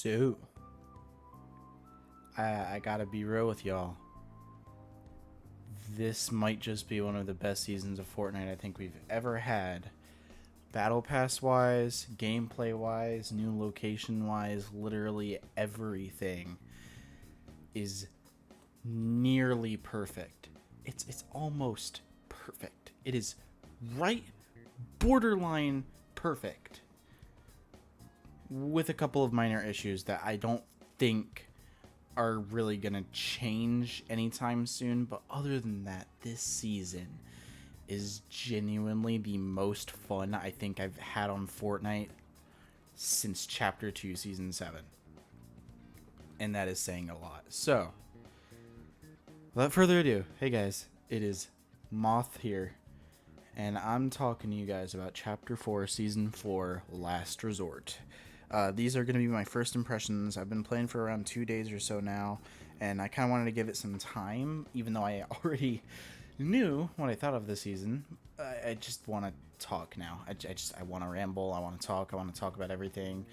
So, I gotta be real with y'all. This might just be one of the best seasons of Fortnite I think we've ever had. Battle Pass wise, gameplay wise, new location wise, literally everything is nearly perfect. It's almost perfect. It is right borderline perfect. With a couple of minor issues that I don't think are really gonna change anytime soon, but other than that, this season is genuinely the most fun I think I've had on Fortnite since Chapter 2 Season 7. And that is saying a lot. So, without further ado, hey guys, it is Moth here, and I'm talking to you guys about Chapter 4 Season 4 Last Resort. These are going to be my first impressions. I've been playing for around 2 days or so now, and I kind of wanted to give it some time, even though I already knew what I thought of the season. I just want to talk now. I want to ramble. I want to talk. I want to talk about everything.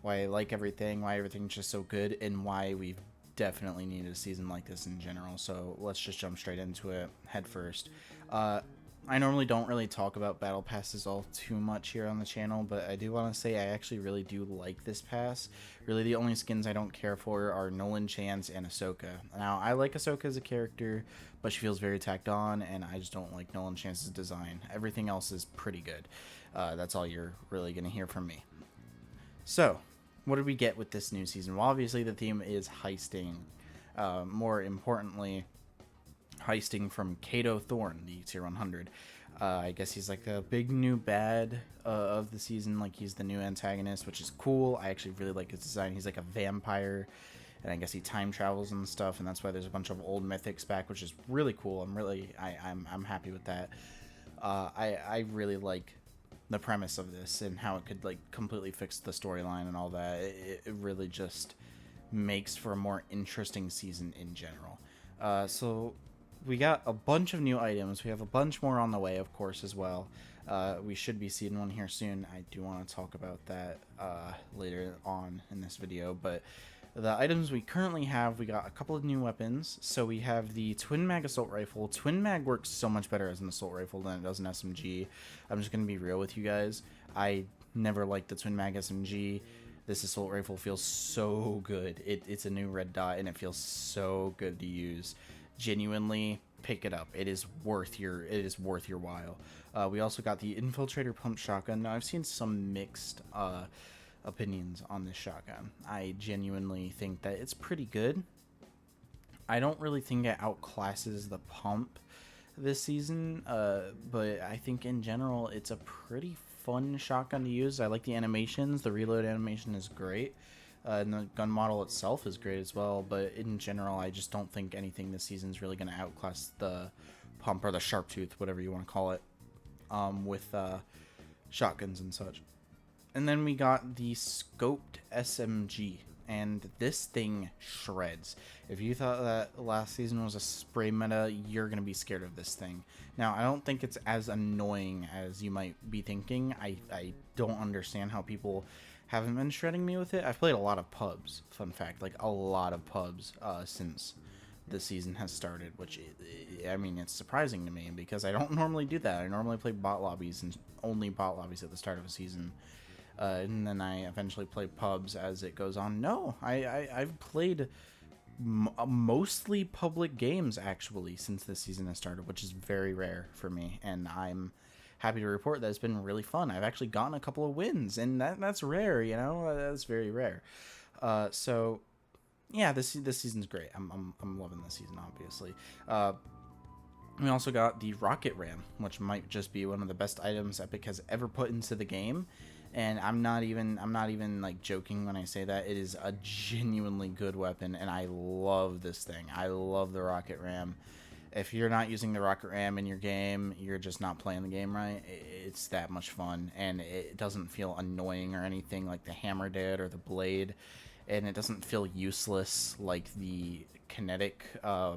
Why I like everything. Why everything's just so good, and why we've definitely needed a season like this in general. So let's just jump straight into it head first. I normally don't really talk about battle passes all too much here on the channel, but I do want to say I actually really do like this pass. Really, the only skins I don't care for are Nolan Chance and Ahsoka. Now, I like Ahsoka as a character, but she feels very tacked on, and I just don't like Nolan Chance's design. Everything else is pretty good. That's all you're really going to hear from me. So, what did we get with this new season? Well, obviously the theme is heisting. More importantly, heisting from Kato Thorn, the tier 100. I guess he's like a big new bad of the season. Like, he's the new antagonist, which is cool. I actually really like his design. He's like a vampire, and I guess he time travels and stuff, and that's why there's a bunch of old mythics back, which is really cool. I'm happy with that. I really like the premise of this and how it could like completely fix the storyline and all that. It really just makes for a more interesting season in general. So we got a bunch of new items. We have a bunch more on the way, of course, as well. We should be seeing one here soon. I do want to talk about that later on in this video, but the items we currently have, we got a couple of new weapons. So we have the Twin Mag Assault Rifle. Twin Mag works so much better as an Assault Rifle than it does an SMG. I'm just going to be real with you guys. I never liked the Twin Mag SMG. This Assault Rifle feels so good. It's a new red dot, and it feels so good to use. Genuinely, pick it up. It is worth your while. We also got the Infiltrator Pump Shotgun. Now, I've seen some mixed opinions on this shotgun. I genuinely think that it's pretty good. I don't really think it outclasses the pump this season, but I think in general it's a pretty fun shotgun to use. I like the animations. The reload animation is great. And the gun model itself is great as well, but in general, I just don't think anything this season is really going to outclass the pump or the sharp tooth, whatever you want to call it, with shotguns and such. And then we got the scoped SMG, and this thing shreds. If you thought that last season was a spray meta, you're going to be scared of this thing. Now, I don't think it's as annoying as you might be thinking. I don't understand how people haven't been shredding me with it. I've played a lot of pubs, fun fact, like a lot of pubs since the season has started, which, I mean, it's surprising to me because I don't normally do that. I normally play bot lobbies and only bot lobbies at the start of a season. And then I eventually play pubs as it goes on. No, I've played mostly public games, actually, since this season has started, which is very rare for me, and I'm happy to report that it's been really fun. I've actually gotten a couple of wins, and that's rare, you know? That's very rare. So, yeah, this season's great. I'm loving this season, obviously. We also got the Rocket Ram, which might just be one of the best items Epic has ever put into the game. And I'm not even like joking when I say that. It is a genuinely good weapon, and I love this thing. I love the Rocket Ram. If you're not using the Rocket Ram in your game, you're just not playing the game right. It's that much fun, and it doesn't feel annoying or anything like the hammer did or the blade, and it doesn't feel useless like the kinetic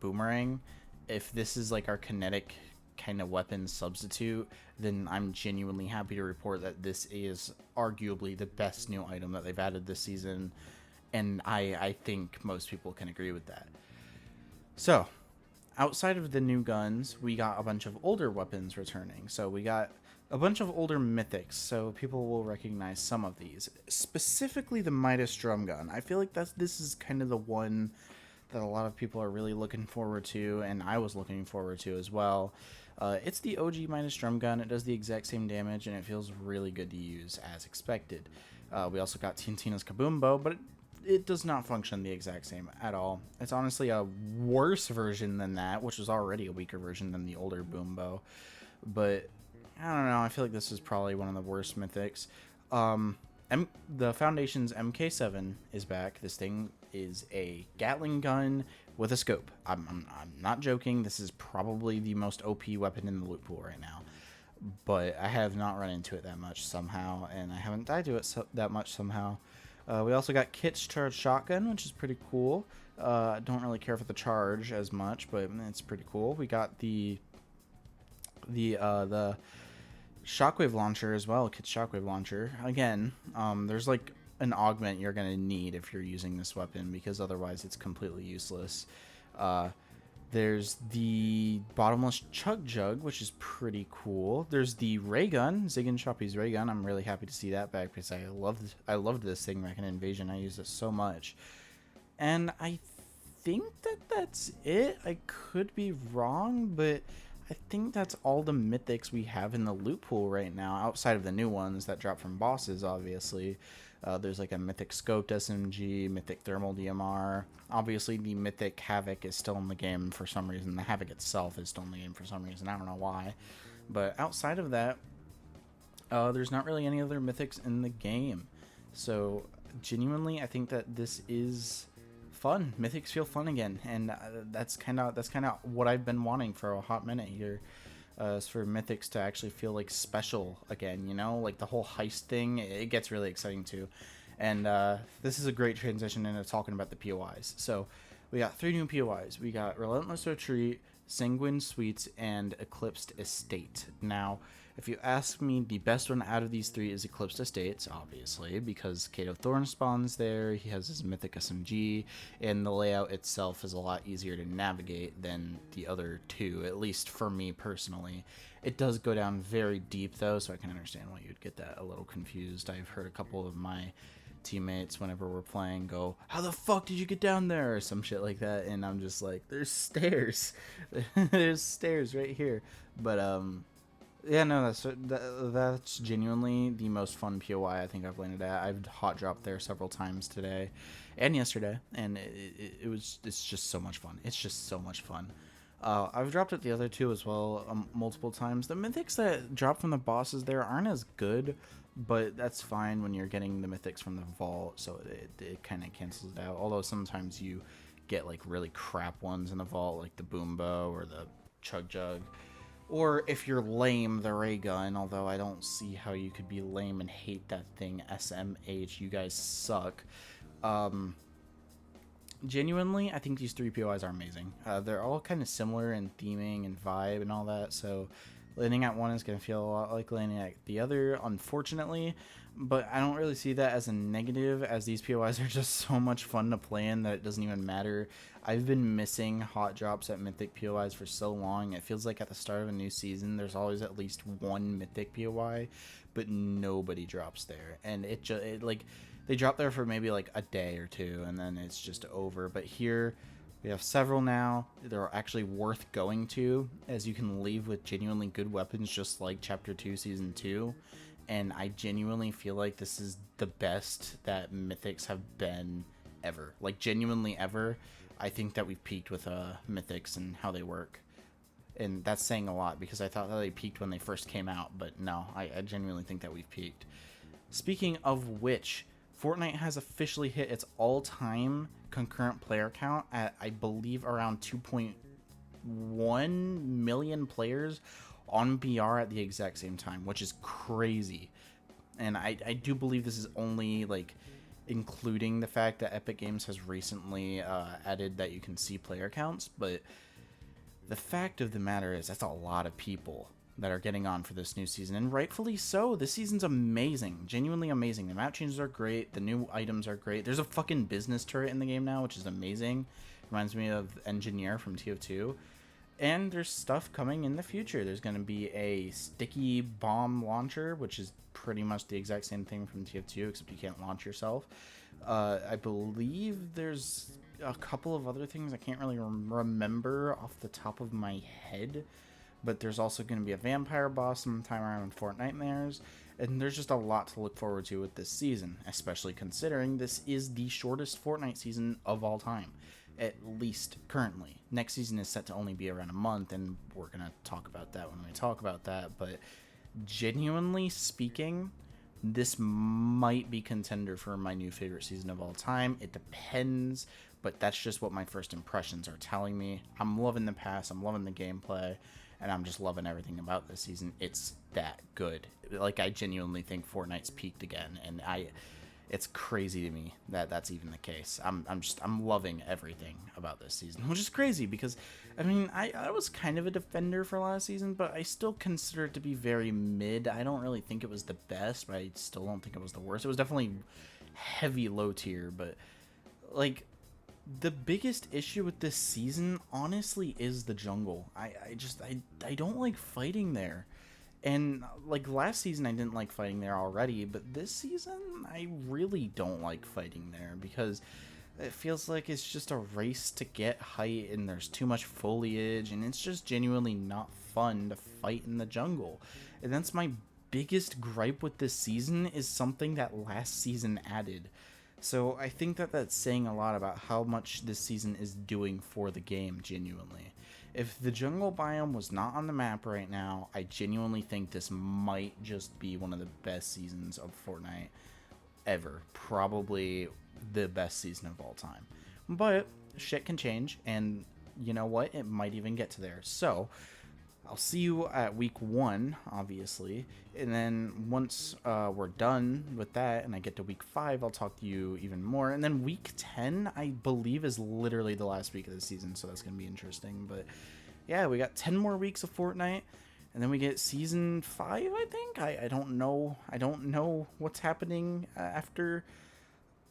boomerang. If this is like our kinetic kind of weapon substitute, then I'm genuinely happy to report that this is arguably the best new item that they've added this season. And I think most people can agree with that. So, outside of the new guns, we got a bunch of older weapons returning. So we got a bunch of older mythics, so people will recognize some of these. Specifically the Midas drum gun. I feel like this is kind of the one that a lot of people are really looking forward to, and I was looking forward to as well. It's the OG Midas drum gun. It does the exact same damage, and it feels really good to use as expected. We also got Tintina's Kaboom Bow, but it does not function the exact same at all. It's honestly a worse version than that, which is already a weaker version than the older Boom Bow. But I don't know. I feel like this is probably one of the worst mythics. The Foundation's MK7 is back. This thing is a Gatling gun with a scope. I'm not joking. This is probably the most OP weapon in the loot pool right now. But I have not run into it that much somehow, and I haven't died to it that much somehow. We also got Kit's Charge Shotgun, which is pretty cool. I don't really care for the charge as much, but it's pretty cool. We got the Shockwave Launcher as well, Kit's Shockwave Launcher. Again, there's like an augment you're going to need if you're using this weapon, because otherwise it's completely useless. There's the Bottomless Chug Jug, which is pretty cool. There's the Ray Gun, Zig and Shoppy's Ray Gun. I'm really happy to see that back because I loved this thing back in Invasion. I used it so much. And I think that's it. I could be wrong, but I think that's all the mythics we have in the loot pool right now, outside of the new ones that drop from bosses, obviously. There's like a Mythic Scoped SMG, Mythic Thermal DMR. Obviously, the Mythic Havoc is still in the game for some reason. The Havoc itself is still in the game for some reason. I don't know why. But outside of that, there's not really any other mythics in the game. So, genuinely, I think that this is fun. Mythics feel fun again, and that's kind of what I've been wanting for a hot minute here. Is for mythics to actually feel like special again, you know, like the whole heist thing. It gets really exciting too, and this is a great transition into talking about the POIs. So we got 3 new POIs. We got Relentless Retreat, Sanguine Suites, and Eclipsed Estate. Now, if you ask me, the best one out of these 3 is Eclipsed Estates, obviously, because Kato Thorn spawns there, he has his Mythic SMG, and the layout itself is a lot easier to navigate than the other 2, at least for me personally. It does go down very deep, though, so I can understand why you'd get that a little confused. I've heard a couple of my teammates, whenever we're playing, go, "How the fuck did you get down there?" or some shit like that, and I'm just like, there's stairs. There's stairs right here. But, yeah, no, that's genuinely the most fun POI I think I've landed at. I've hot dropped there several times today and yesterday, and it's just so much fun. It's just so much fun. I've dropped it the other 2 as well, multiple times. The mythics that drop from the bosses there aren't as good, but that's fine when you're getting the mythics from the vault, so it kind of cancels it out. Although sometimes you get like really crap ones in the vault, like the Boom Bow or the Chug Jug. Or if you're lame, the Ray Gun, although I don't see how you could be lame and hate that thing. SMH, you guys suck. Genuinely, I think these 3 POIs are amazing. They're all kind of similar in theming and vibe and all that, so landing at one is going to feel a lot like landing at the other, unfortunately. But I don't really see that as a negative, as these POIs are just so much fun to play in that it doesn't even matter. I've been missing hot drops at Mythic POIs for so long. It feels like at the start of a new season, there's always at least one Mythic POI, but nobody drops there. And it like, they drop there for maybe like a day or 2, and then it's just over. But here, we have several now. They're actually worth going to, as you can leave with genuinely good weapons, just like Chapter 2, Season 2. And I genuinely feel like this is the best that mythics have been ever. Like, genuinely ever. I think that we've peaked with mythics and how they work. And that's saying a lot, because I thought that they peaked when they first came out. But no, I genuinely think that we've peaked. Speaking of which, Fortnite has officially hit its all-time concurrent player count at, I believe, around 2.1 million players on BR at the exact same time, which is crazy. And I do believe this is only, like, including the fact that Epic Games has recently added that you can see player counts, but the fact of the matter is that's a lot of people. that are getting on for this new season, and rightfully so. This season's amazing, genuinely amazing. The map changes are great, the new items are great. There's a fucking business turret in the game now, which is amazing. Reminds me of Engineer from TF2. And there's stuff coming in the future. There's going to be a sticky bomb launcher, which is pretty much the exact same thing from TF2, except you can't launch yourself. I believe there's a couple of other things I can't really remember off the top of my head. But there's also going to be a vampire boss sometime around Fortnite. And there's just a lot to look forward to with this season, especially considering this is the shortest Fortnite season of all time. At least currently. Next season is set to only be around a month, and we're going to talk about that when we talk about that. But genuinely speaking, this might be contender for my new favorite season of all time. It depends, but that's just what my first impressions are telling me. I'm loving the pass, I'm loving the gameplay, and I'm just loving everything about this season. It's that good. Like, I genuinely think Fortnite's peaked again, and it's crazy to me that that's even the case. I'm loving everything about this season, which is crazy because, I mean, I was kind of a defender for last season, but I still consider it to be very mid. I don't really think it was the best, but I still don't think it was the worst. It was definitely heavy low tier, but, like, the biggest issue with this season, honestly, is the jungle. I don't like fighting there. And, like, last season I didn't like fighting there already, but this season I really don't like fighting there because it feels like it's just a race to get height and there's too much foliage and it's just genuinely not fun to fight in the jungle. And that's my biggest gripe with this season, is something that last season added. So I think that that's saying a lot about how much this season is doing for the game, genuinely. If the jungle biome was not on the map right now, I genuinely think this might just be one of the best seasons of Fortnite ever. Probably the best season of all time. But shit can change, and you know what? It might even get to there. So I'll see you at week 1, obviously, and then once we're done with that and I get to week 5, I'll talk to you even more. And then week 10, I believe, is literally the last week of the season, so that's going to be interesting. But yeah, we got 10 more weeks of Fortnite, and then we get season 5, I think. I don't know what's happening after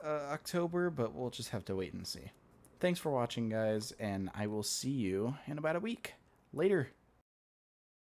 October, but we'll just have to wait and see. Thanks for watching, guys, and I will see you in about a week. Later.